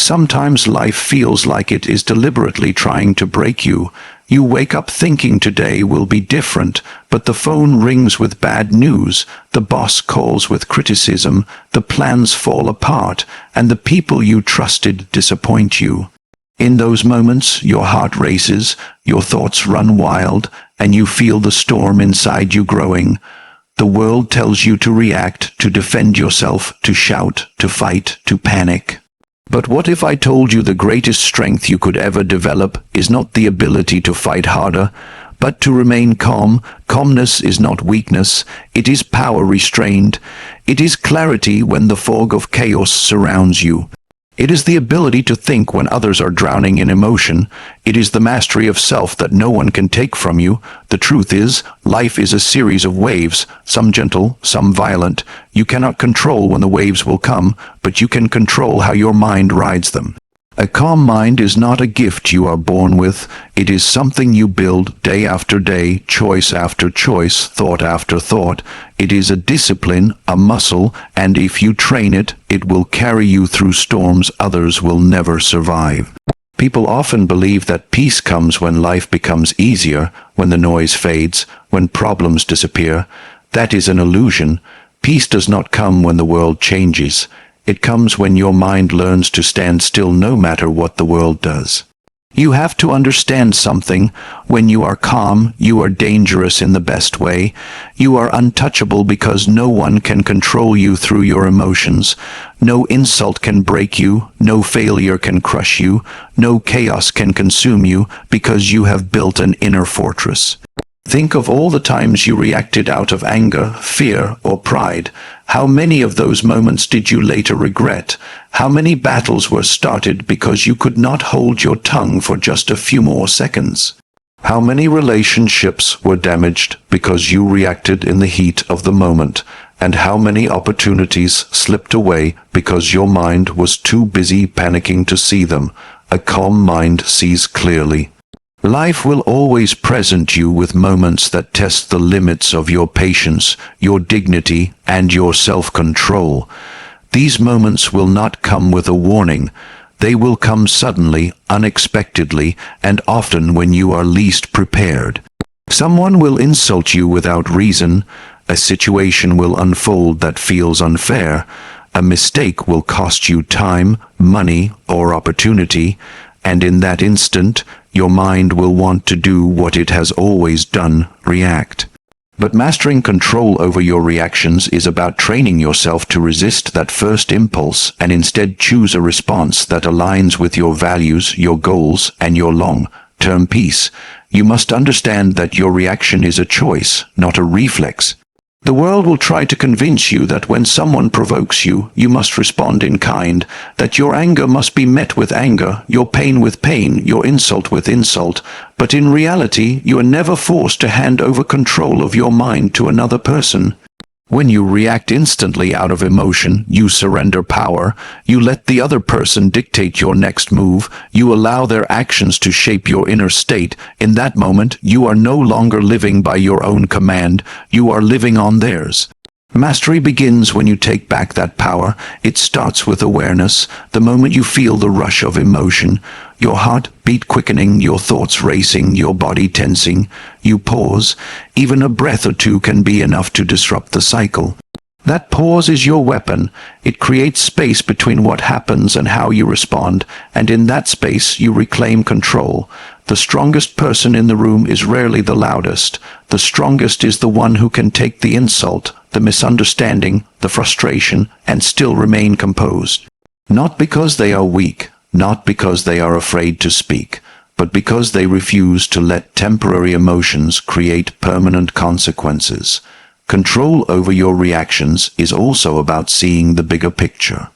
Sometimes life feels like it is deliberately trying to break you. You wake up thinking today will be different, but the phone rings with bad news, the boss calls with criticism, the plans fall apart, and the people you trusted disappoint you. In those moments, your heart races, your thoughts run wild, and you feel the storm inside you growing. The world tells you to react, to defend yourself, to shout, to fight, to panic. But what if I told you the greatest strength you could ever develop is not the ability to fight harder, but to remain calm? Calmness is not weakness, it is power restrained. It is clarity when the fog of chaos surrounds you. It is the ability to think when others are drowning in emotion. It is the mastery of self that no one can take from you. The truth is, life is a series of waves, some gentle, some violent. You cannot control when the waves will come, but you can control how your mind rides them. A calm mind is not a gift you are born with. It is something you build day after day, choice after choice, thought after thought. It is a discipline, a muscle, and if you train it, it will carry you through storms others will never survive. People often believe that peace comes when life becomes easier, when the noise fades, when problems disappear. That is an illusion. Peace does not come when the world changes. It comes when your mind learns to stand still no matter what the world does. You have to understand something. When you are calm, you are dangerous in the best way. You are untouchable because no one can control you through your emotions. No insult can break you, no failure can crush you, no chaos can consume you because you have built an inner fortress. Think of all the times you reacted out of anger, fear, or pride. How many of those moments did you later regret? How many battles were started because you could not hold your tongue for just a few more seconds? How many relationships were damaged because you reacted in the heat of the moment? And how many opportunities slipped away because your mind was too busy panicking to see them? A calm mind sees clearly. Life will always present you with moments that test the limits of your patience, your dignity, and your self-control. These moments will not come with a warning. They will come suddenly, unexpectedly, and often when you are least prepared. Someone will insult you without reason. A situation will unfold that feels unfair. A mistake will cost you time, money, or opportunity. And in that instant, your mind will want to do what it has always done, react. But mastering control over your reactions is about training yourself to resist that first impulse and instead choose a response that aligns with your values, your goals, and your long-term peace. You must understand that your reaction is a choice, not a reflex. The world will try to convince you that when someone provokes you, you must respond in kind, that your anger must be met with anger, your pain with pain, your insult with insult. But in reality, you are never forced to hand over control of your mind to another person. When you react instantly out of emotion, you surrender power. You let the other person dictate your next move. You allow their actions to shape your inner state. In that moment, you are no longer living by your own command. You are living on theirs. Mastery begins when you take back that power. It starts with awareness. The moment you feel the rush of emotion, your heartbeat quickening, your thoughts racing, your body tensing, you pause. Even a breath or two can be enough to disrupt the cycle. That pause is your weapon. It creates space between what happens and how you respond, and in that space you reclaim control. The strongest person in the room is rarely the loudest. The strongest is the one who can take the insult, the misunderstanding, the frustration, and still remain composed. Not because they are weak, not because they are afraid to speak, but because they refuse to let temporary emotions create permanent consequences. Control over your reactions is also about seeing the bigger picture.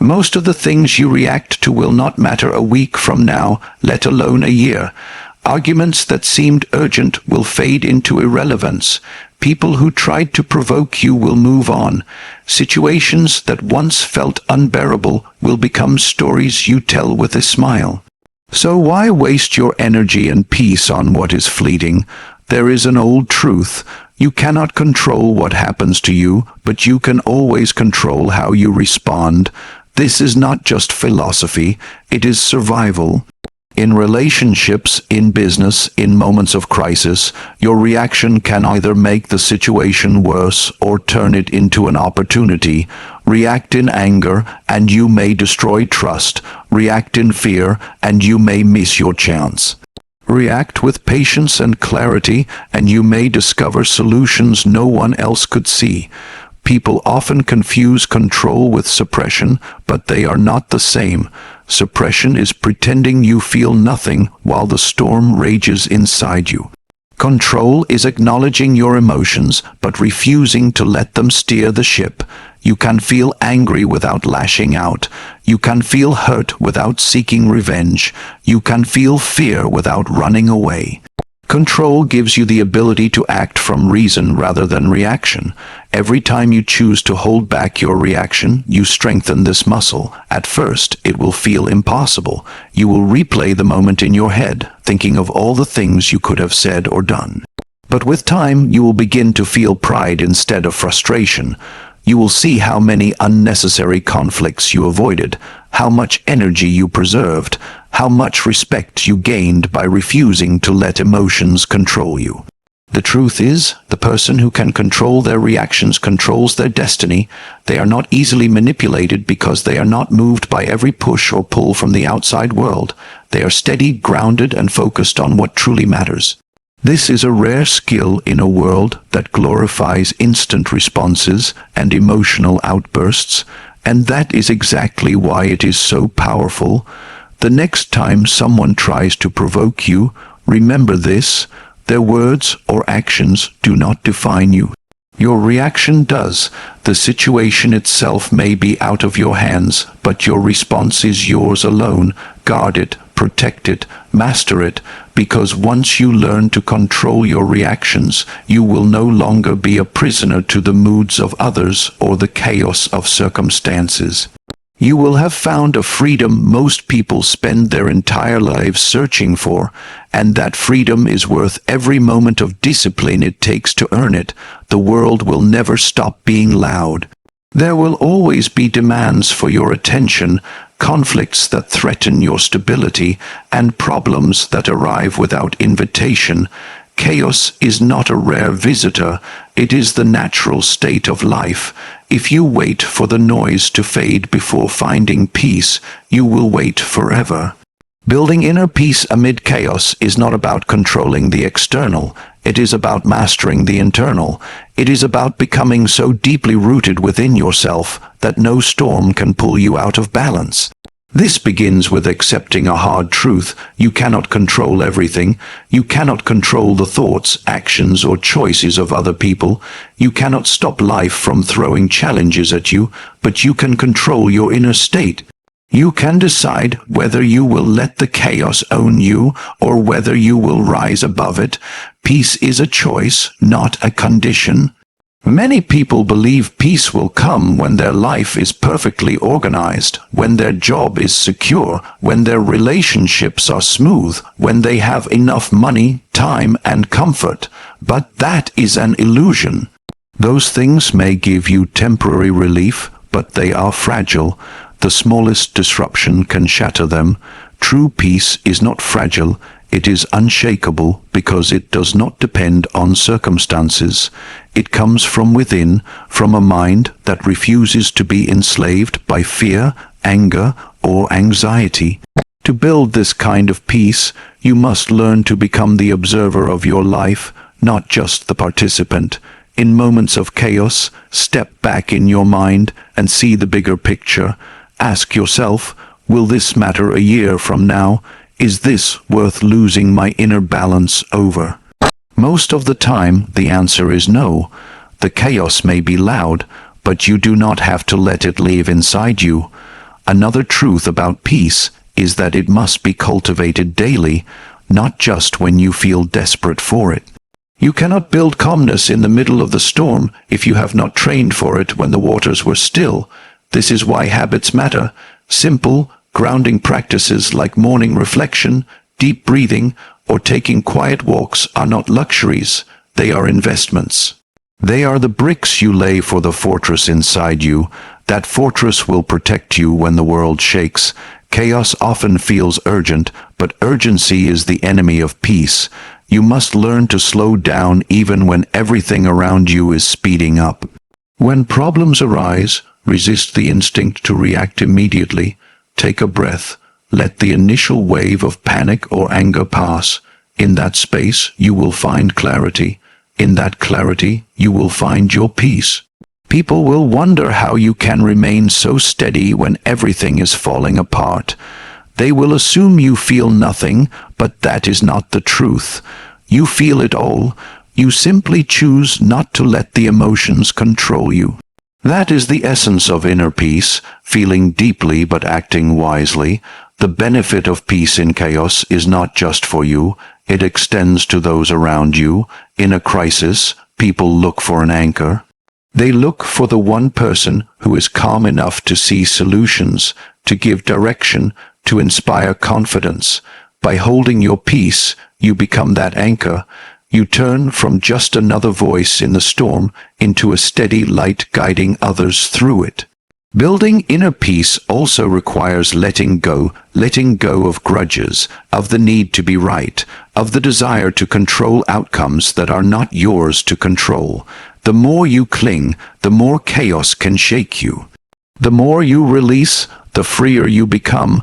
Most of the things you react to will not matter a week from now, let alone a year. Arguments that seemed urgent will fade into irrelevance. People who tried to provoke you will move on. Situations that once felt unbearable will become stories you tell with a smile. So why waste your energy and peace on what is fleeting? There is an old truth. You cannot control what happens to you, but you can always control how you respond. This is not just philosophy, it is survival. In relationships, in business, in moments of crisis, your reaction can either make the situation worse or turn it into an opportunity. React in anger, and you may destroy trust. React in fear, and you may miss your chance. React with patience and clarity, and you may discover solutions no one else could see. People often confuse control with suppression, but they are not the same. Suppression is pretending you feel nothing while the storm rages inside you. Control is acknowledging your emotions, but refusing to let them steer the ship. You can feel angry without lashing out. You can feel hurt without seeking revenge. You can feel fear without running away. Control gives you the ability to act from reason rather than reaction. Every time you choose to hold back your reaction, you strengthen this muscle. At first, it will feel impossible. You will replay the moment in your head, thinking of all the things you could have said or done. But with time, you will begin to feel pride instead of frustration. You will see how many unnecessary conflicts you avoided, how much energy you preserved, how much respect you gained by refusing to let emotions control you. The truth is, the person who can control their reactions controls their destiny. They are not easily manipulated because they are not moved by every push or pull from the outside world. They are steady, grounded, and focused on what truly matters. This is a rare skill in a world that glorifies instant responses and emotional outbursts, and that is exactly why it is so powerful. The next time someone tries to provoke you, remember this: their words or actions do not define you. Your reaction does. The situation itself may be out of your hands, but your response is yours alone. Guard it, protect it, master it, because once you learn to control your reactions, you will no longer be a prisoner to the moods of others or the chaos of circumstances. You will have found a freedom most people spend their entire lives searching for, and that freedom is worth every moment of discipline it takes to earn it. The world will never stop being loud. There will always be demands for your attention, conflicts that threaten your stability, and problems that arrive without invitation. Chaos is not a rare visitor, it is the natural state of life. If you wait for the noise to fade before finding peace, you will wait forever. Building inner peace amid chaos is not about controlling the external, it is about mastering the internal. It is about becoming so deeply rooted within yourself that no storm can pull you out of balance. This begins with accepting a hard truth. You cannot control everything. You cannot control the thoughts, actions, or choices of other people. You cannot stop life from throwing challenges at you, but you can control your inner state. You can decide whether you will let the chaos own you or whether you will rise above it. Peace is a choice, not a condition. Many people believe peace will come when their life is perfectly organized, when their job is secure, when their relationships are smooth, when they have enough money, time, and comfort. But that is an illusion. Those things may give you temporary relief, but they are fragile. The smallest disruption can shatter them. True peace is not fragile. It is unshakable because it does not depend on circumstances. It comes from within, from a mind that refuses to be enslaved by fear, anger, or anxiety. To build this kind of peace, you must learn to become the observer of your life, not just the participant. In moments of chaos, step back in your mind and see the bigger picture. Ask yourself, will this matter a year from now? Is this worth losing my inner balance over? Most of the time, the answer is no. The chaos may be loud, but you do not have to let it live inside you. Another truth about peace is that it must be cultivated daily, not just when you feel desperate for it. You cannot build calmness in the middle of the storm if you have not trained for it when the waters were still. This is why habits matter. Simple, grounding practices like morning reflection, deep breathing, or taking quiet walks are not luxuries, they are investments. They are the bricks you lay for the fortress inside you. That fortress will protect you when the world shakes. Chaos often feels urgent, but urgency is the enemy of peace. You must learn to slow down even when everything around you is speeding up. When problems arise, resist the instinct to react immediately. Take a breath. Let the initial wave of panic or anger pass. In that space, you will find clarity. In that clarity, you will find your peace. People will wonder how you can remain so steady when everything is falling apart. They will assume you feel nothing, but that is not the truth. You feel it all. You simply choose not to let the emotions control you. That is the essence of inner peace, feeling deeply but acting wisely. The benefit of peace in chaos is not just for you. It extends to those around you. In a crisis, people look for an anchor. They look for the one person who is calm enough to see solutions, to give direction, to inspire confidence. By holding your peace, you become that anchor. You turn from just another voice in the storm into a steady light guiding others through it. Building inner peace also requires letting go of grudges, of the need to be right, of the desire to control outcomes that are not yours to control. The more you cling, the more chaos can shake you. The more you release, the freer you become.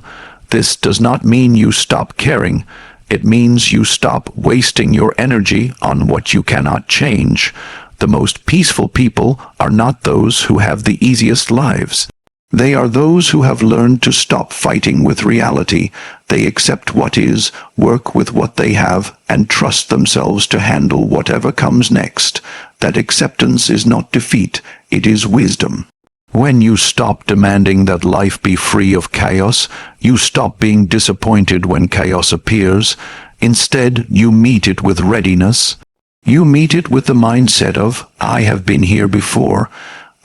This does not mean you stop caring. It means you stop wasting your energy on what you cannot change. The most peaceful people are not those who have the easiest lives. They are those who have learned to stop fighting with reality. They accept what is, work with what they have, and trust themselves to handle whatever comes next. That acceptance is not defeat, it is wisdom. When you stop demanding that life be free of chaos, you stop being disappointed when chaos appears. Instead, you meet it with readiness. You meet it with the mindset of, I have been here before.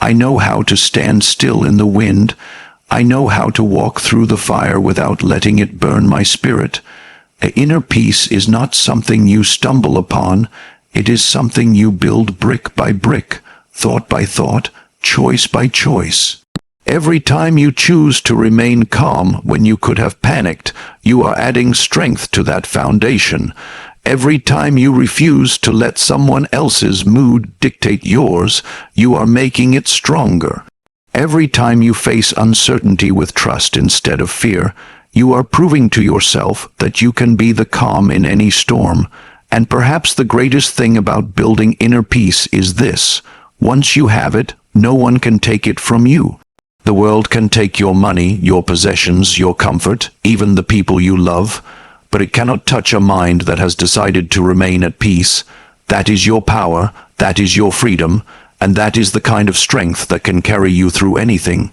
I know how to stand still in the wind. I know how to walk through the fire without letting it burn my spirit. Inner peace is not something you stumble upon. It is something you build brick by brick, thought by thought, choice by choice. Every time you choose to remain calm when you could have panicked, you are adding strength to that foundation. Every time you refuse to let someone else's mood dictate yours, you are making it stronger. Every time you face uncertainty with trust instead of fear, you are proving to yourself that you can be the calm in any storm. And perhaps the greatest thing about building inner peace is this: once you have it, no one can take it from you. The world can take your money, your possessions, your comfort, even the people you love, but it cannot touch a mind that has decided to remain at peace. That is your power, that is your freedom, and that is the kind of strength that can carry you through anything.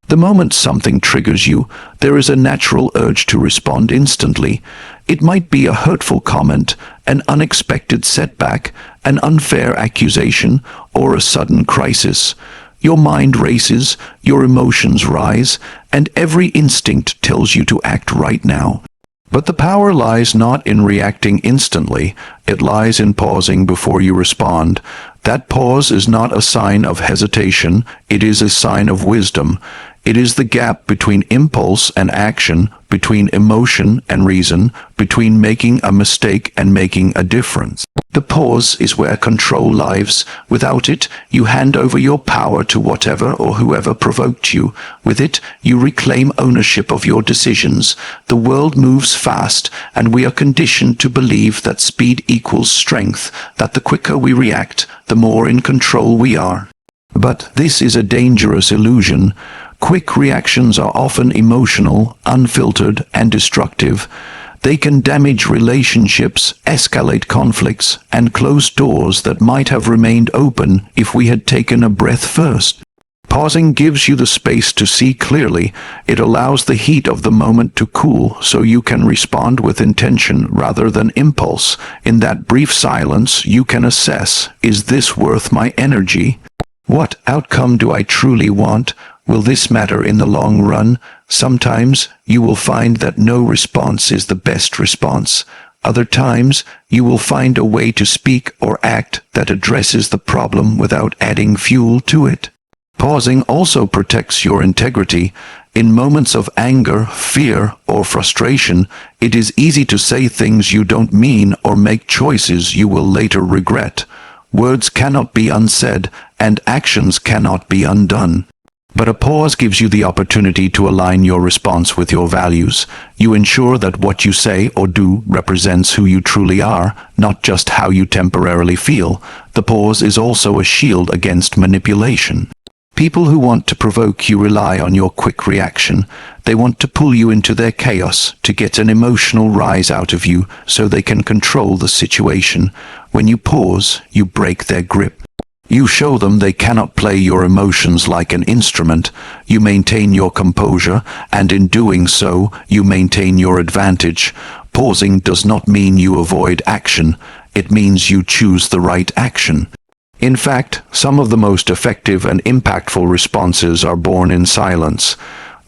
The moment something triggers you, there is a natural urge to respond instantly. It might be a hurtful comment, an unexpected setback, an unfair accusation, or a sudden crisis. Your mind races, your emotions rise, and every instinct tells you to act right now. But the power lies not in reacting instantly, it lies in pausing before you respond. That pause is not a sign of hesitation, it is a sign of wisdom. It is the gap between impulse and action, between emotion and reason, between making a mistake and making a difference. The pause is where control lives. Without it, you hand over your power to whatever or whoever provoked you. With it, you reclaim ownership of your decisions. The world moves fast, and we are conditioned to believe that speed equals strength, that the quicker we react, the more in control we are. But this is a dangerous illusion. Quick reactions are often emotional, unfiltered, and destructive. They can damage relationships, escalate conflicts, and close doors that might have remained open if we had taken a breath first. Pausing gives you the space to see clearly. It allows the heat of the moment to cool so you can respond with intention rather than impulse. In that brief silence, you can assess, is this worth my energy? What outcome do I truly want? Will this matter in the long run? Sometimes you will find that no response is the best response. Other times you will find a way to speak or act that addresses the problem without adding fuel to it. Pausing also protects your integrity. In moments of anger, fear, or frustration, it is easy to say things you don't mean or make choices you will later regret. Words cannot be unsaid, and actions cannot be undone. But a pause gives you the opportunity to align your response with your values. You ensure that what you say or do represents who you truly are, not just how you temporarily feel. The pause is also a shield against manipulation. People who want to provoke you rely on your quick reaction. They want to pull you into their chaos, to get an emotional rise out of you so they can control the situation. When you pause, you break their grip. You show them they cannot play your emotions like an instrument. You maintain your composure, and in doing so, you maintain your advantage. Pausing does not mean you avoid action. It means you choose the right action. In fact, some of the most effective and impactful responses are born in silence.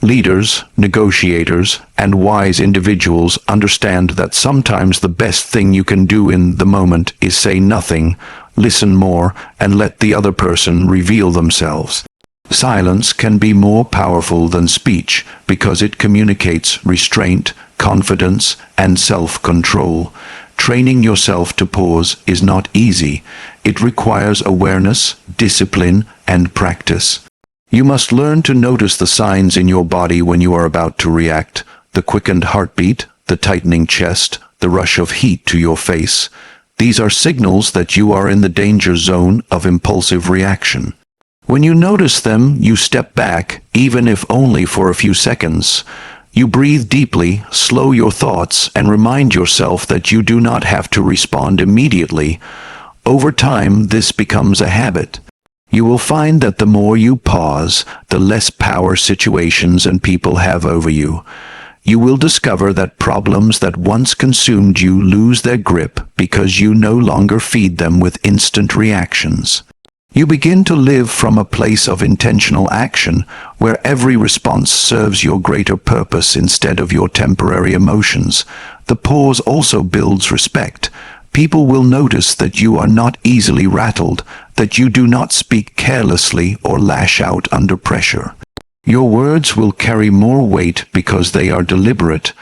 Leaders, negotiators, and wise individuals understand that sometimes the best thing you can do in the moment is say nothing, listen more, and let the other person reveal themselves. Silence can be more powerful than speech because it communicates restraint, confidence, and self-control. Training yourself to pause is not easy. It requires awareness, discipline, and practice. You must learn to notice the signs in your body when you are about to react: the quickened heartbeat, the tightening chest, the rush of heat to your face. These are signals that you are in the danger zone of impulsive reaction. When you notice them, you step back, even if only for a few seconds. You breathe deeply, slow your thoughts, and remind yourself that you do not have to respond immediately. Over time, this becomes a habit. You will find that the more you pause, the less power situations and people have over you. You will discover that problems that once consumed you lose their grip because you no longer feed them with instant reactions. You begin to live from a place of intentional action, where every response serves your greater purpose instead of your temporary emotions. The pause also builds respect. People will notice that you are not easily rattled, that you do not speak carelessly or lash out under pressure. Your words will carry more weight because they are deliberate.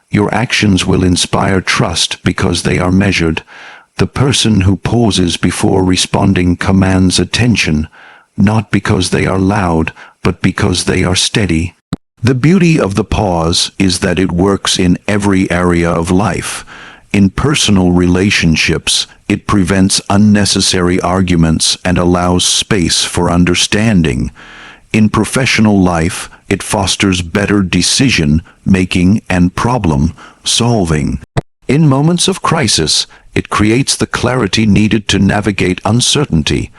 Your actions will inspire trust because they are measured. The person who pauses before responding commands attention, not because they are loud, but because they are steady. The beauty of the pause is that it works in every area of life. In personal relationships, it prevents unnecessary arguments and allows space for understanding. In professional life, it fosters better decision-making and problem-solving. In moments of crisis, it creates the clarity needed to navigate uncertainty.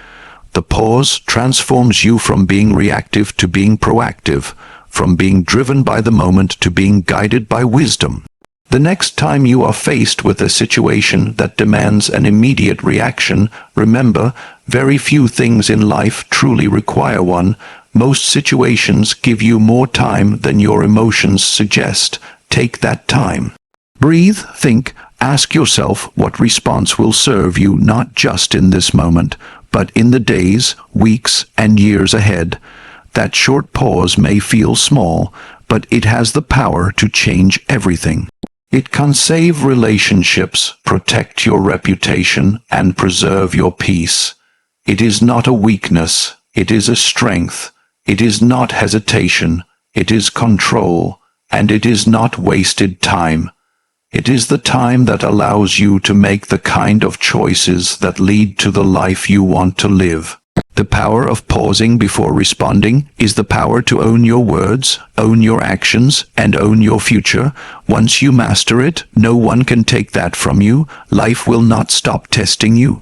The pause transforms you from being reactive to being proactive, from being driven by the moment to being guided by wisdom. The next time you are faced with a situation that demands an immediate reaction, remember, very few things in life truly require one. Most situations give you more time than your emotions suggest. Take that time. Breathe, think, ask yourself what response will serve you not just in this moment, but in the days, weeks, and years ahead. That short pause may feel small, but it has the power to change everything. It can save relationships, protect your reputation, and preserve your peace. It is not a weakness, it is a strength. It is not hesitation, it is control, and it is not wasted time. It is the time that allows you to make the kind of choices that lead to the life you want to live. The power of pausing before responding is the power to own your words, own your actions, and own your future. Once you master it, no one can take that from you. Life will not stop testing you.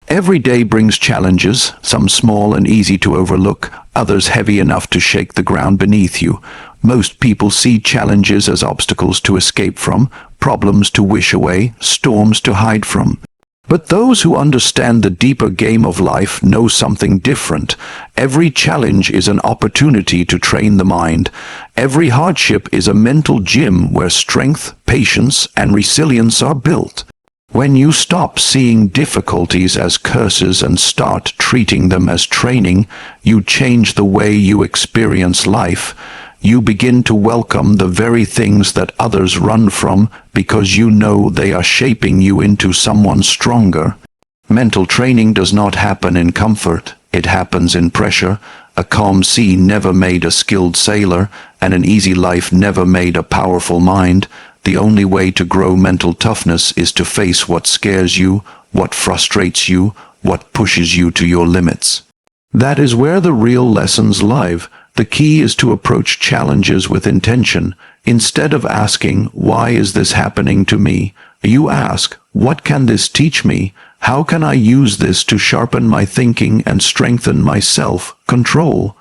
Every day brings challenges, some small and easy to overlook, others heavy enough to shake the ground beneath you. Most people see challenges as obstacles to escape from, problems to wish away, storms to hide from. But those who understand the deeper game of life know something different. Every challenge is an opportunity to train the mind. Every hardship is a mental gym where strength, patience, and resilience are built. When you stop seeing difficulties as curses and start treating them as training, you change the way you experience life. You begin to welcome the very things that others run from because you know they are shaping you into someone stronger. Mental training does not happen in comfort. It happens in pressure. A calm sea never made a skilled sailor, and an easy life never made a powerful mind. The only way to grow mental toughness is to face what scares you, what frustrates you, what pushes you to your limits. That is where the real lessons lie. The key is to approach challenges with intention. Instead of asking, "Why is this happening to me?" you ask, "What can this teach me? How can I use this to sharpen my thinking and strengthen my self-control?"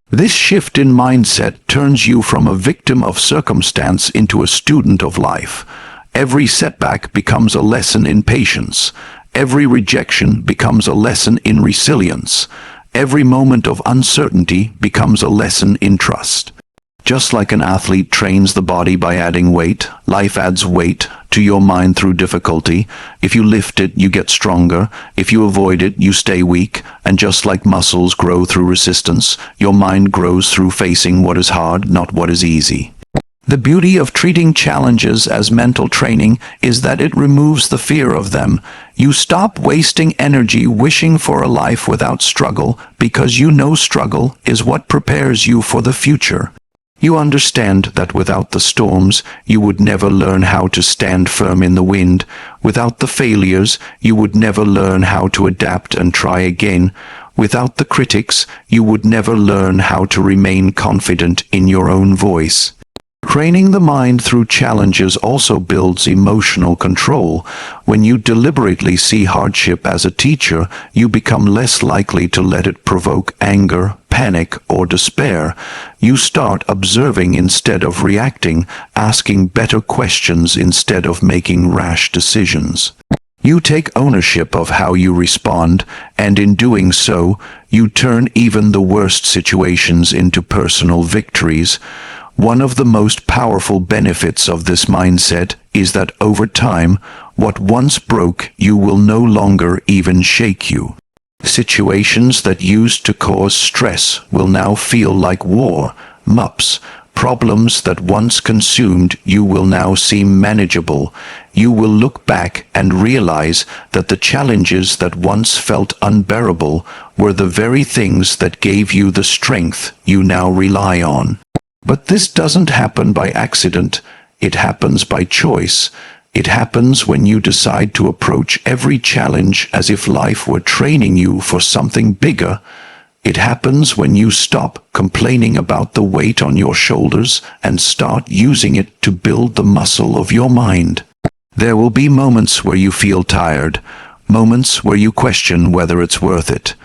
This shift in mindset turns you from a victim of circumstance into a student of life. Every setback becomes a lesson in patience. Every rejection becomes a lesson in resilience. Every moment of uncertainty becomes a lesson in trust. Just like an athlete trains the body by adding weight, life adds weight to your mind through difficulty. If you lift it, you get stronger. If you avoid it, you stay weak. And just like muscles grow through resistance, your mind grows through facing what is hard, not what is easy. The beauty of treating challenges as mental training is that it removes the fear of them. You stop wasting energy wishing for a life without struggle because you know struggle is what prepares you for the future. You understand that without the storms, you would never learn how to stand firm in the wind. Without the failures, you would never learn how to adapt and try again. Without the critics, you would never learn how to remain confident in your own voice. Training the mind through challenges also builds emotional control. When you deliberately see hardship as a teacher, you become less likely to let it provoke anger, panic, or despair. You start observing instead of reacting, asking better questions instead of making rash decisions. You take ownership of how you respond, and in doing so, you turn even the worst situations into personal victories. One of the most powerful benefits of this mindset is that over time, what once broke you will no longer even shake you. Situations that used to cause stress will now feel like war, MUPs. Problems that once consumed you will now seem manageable. You will look back and realize that the challenges that once felt unbearable were the very things that gave you the strength you now rely on. But this doesn't happen by accident. It happens by choice. It happens when you decide to approach every challenge as if life were training you for something bigger. It happens when you stop complaining about the weight on your shoulders and start using it to build the muscle of your mind. There will be moments where you feel tired, moments where you question whether it's worth it.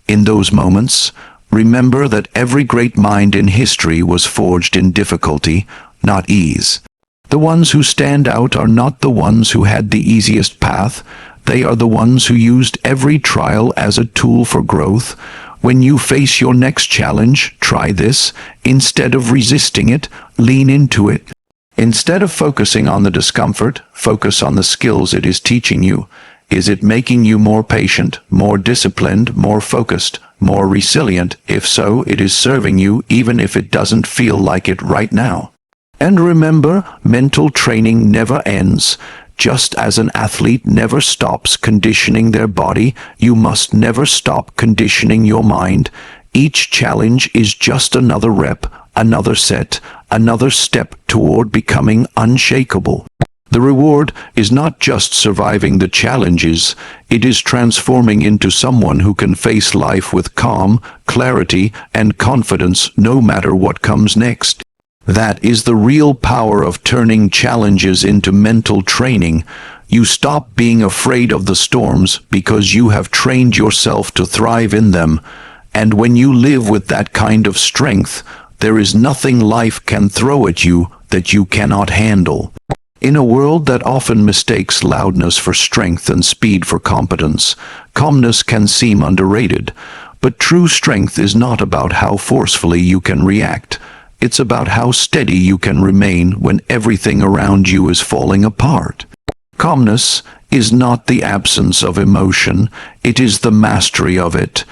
In those moments, remember that every great mind in history was forged in difficulty, not ease. The ones who stand out are not the ones who had the easiest path. They are the ones who used every trial as a tool for growth. When you face your next challenge, try this. Instead of resisting it, lean into it. Instead of focusing on the discomfort, focus on the skills it is teaching you. Is it making you more patient, more disciplined, more focused, more resilient? If so, it is serving you even if it doesn't feel like it right now. And remember, mental training never ends. Just as an athlete never stops conditioning their body, you must never stop conditioning your mind. Each challenge is just another rep, another set, another step toward becoming unshakable. The reward is not just surviving the challenges, it is transforming into someone who can face life with calm, clarity, and confidence no matter what comes next. That is the real power of turning challenges into mental training. You stop being afraid of the storms because you have trained yourself to thrive in them. And when you live with that kind of strength, there is nothing life can throw at you that you cannot handle. In a world that often mistakes loudness for strength and speed for competence, calmness can seem underrated. But true strength is not about how forcefully you can react. It's about how steady you can remain when everything around you is falling apart. Calmness is not the absence of emotion, it is the mastery of it.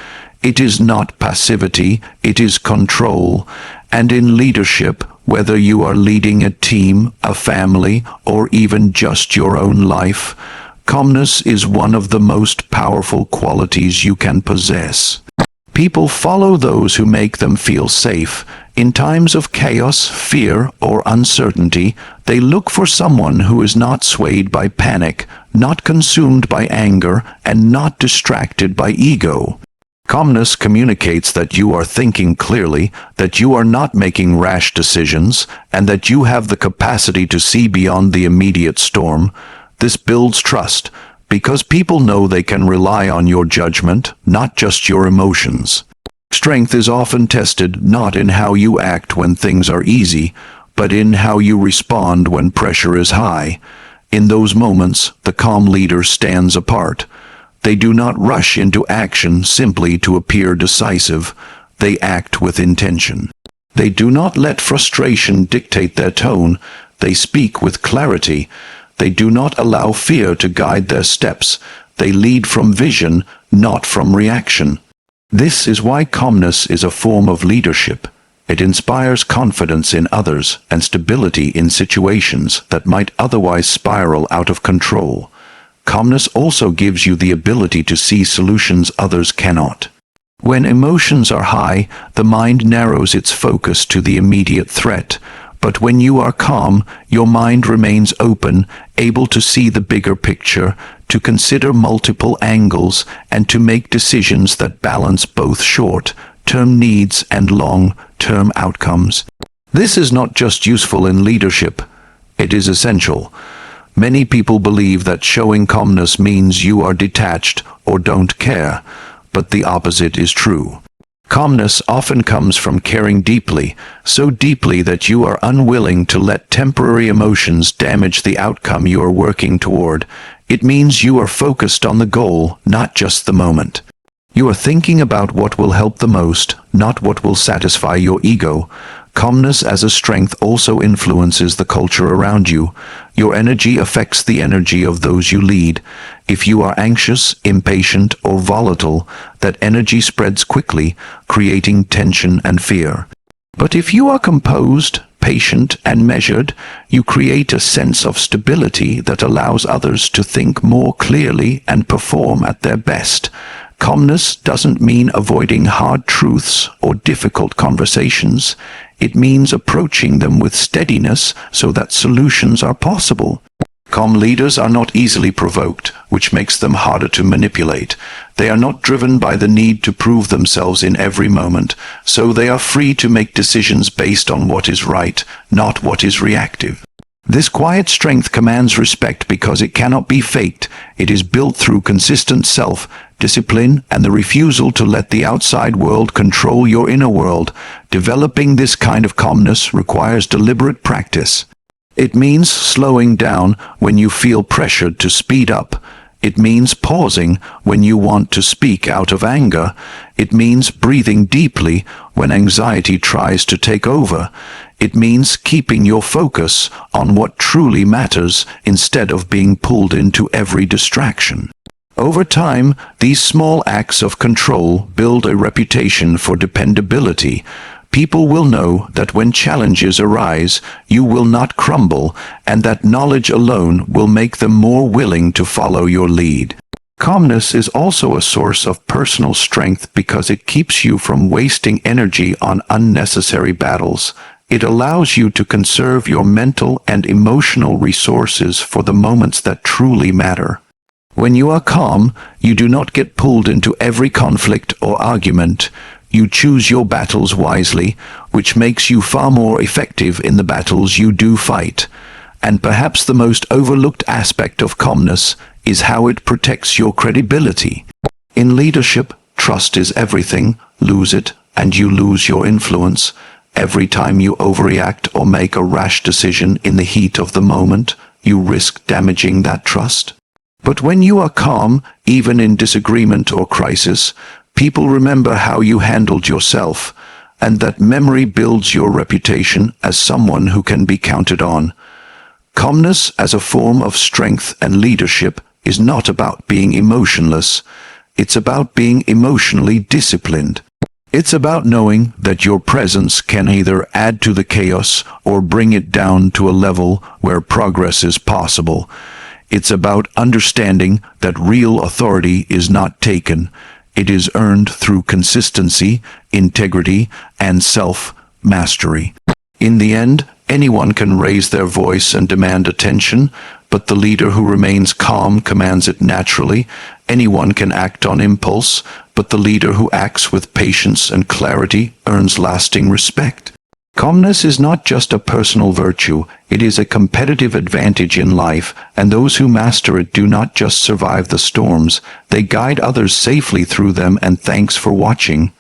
It is not passivity, it is control. And in leadership, whether you are leading a team, a family, or even just your own life, calmness is one of the most powerful qualities you can possess. People follow those who make them feel safe. In times of chaos, fear, or uncertainty, they look for someone who is not swayed by panic, not consumed by anger, and not distracted by ego. Calmness communicates that you are thinking clearly, that you are not making rash decisions, and that you have the capacity to see beyond the immediate storm. This builds trust, because people know they can rely on your judgment, not just your emotions. Strength is often tested not in how you act when things are easy, but in how you respond when pressure is high. In those moments, the calm leader stands apart. They do not rush into action simply to appear decisive. They act with intention. They do not let frustration dictate their tone. They speak with clarity. They do not allow fear to guide their steps. They lead from vision, not from reaction. This is why calmness is a form of leadership. It inspires confidence in others and stability in situations that might otherwise spiral out of control. Calmness also gives you the ability to see solutions others cannot. When emotions are high, the mind narrows its focus to the immediate threat. But when you are calm, your mind remains open, able to see the bigger picture, to consider multiple angles, and to make decisions that balance both short-term needs and long-term outcomes. This is not just useful in leadership, it is essential. Many people believe that showing calmness means you are detached or don't care, but the opposite is true. Calmness often comes from caring deeply, so deeply that you are unwilling to let temporary emotions damage the outcome you are working toward. It means you are focused on the goal, not just the moment. You are thinking about what will help the most, not what will satisfy your ego. Calmness as a strength also influences the culture around you. Your energy affects the energy of those you lead. If you are anxious, impatient, or volatile, that energy spreads quickly, creating tension and fear. But if you are composed, patient, and measured, you create a sense of stability that allows others to think more clearly and perform at their best. Calmness doesn't mean avoiding hard truths or difficult conversations. It means approaching them with steadiness so that solutions are possible. Calm leaders are not easily provoked, which makes them harder to manipulate. They are not driven by the need to prove themselves in every moment, so they are free to make decisions based on what is right, not what is reactive. This quiet strength commands respect because it cannot be faked. It is built through consistent self-discipline and the refusal to let the outside world control your inner world. Developing this kind of calmness requires deliberate practice. It means slowing down when you feel pressured to speed up. It means pausing when you want to speak out of anger. It means breathing deeply when anxiety tries to take over. It means keeping your focus on what truly matters instead of being pulled into every distraction. Over time, these small acts of control build a reputation for dependability. People will know that when challenges arise, you will not crumble, and that knowledge alone will make them more willing to follow your lead. Calmness is also a source of personal strength because it keeps you from wasting energy on unnecessary battles. It allows you to conserve your mental and emotional resources for the moments that truly matter. When you are calm, you do not get pulled into every conflict or argument. You choose your battles wisely, which makes you far more effective in the battles you do fight. And perhaps the most overlooked aspect of calmness is how it protects your credibility. In leadership, trust is everything. Lose it, and you lose your influence. Every time you overreact or make a rash decision in the heat of the moment, you risk damaging that trust. But when you are calm, even in disagreement or crisis, people remember how you handled yourself, and that memory builds your reputation as someone who can be counted on. Calmness as a form of strength and leadership is not about being emotionless. It's about being emotionally disciplined. It's about knowing that your presence can either add to the chaos or bring it down to a level where progress is possible. It's about understanding that real authority is not taken. It is earned through consistency, integrity, and self-mastery. In the end, anyone can raise their voice and demand attention, but the leader who remains calm commands it naturally. Anyone can act on impulse, but the leader who acts with patience and clarity earns lasting respect. Calmness is not just a personal virtue, it is a competitive advantage in life, and those who master it do not just survive the storms, they guide others safely through them. And thanks for watching.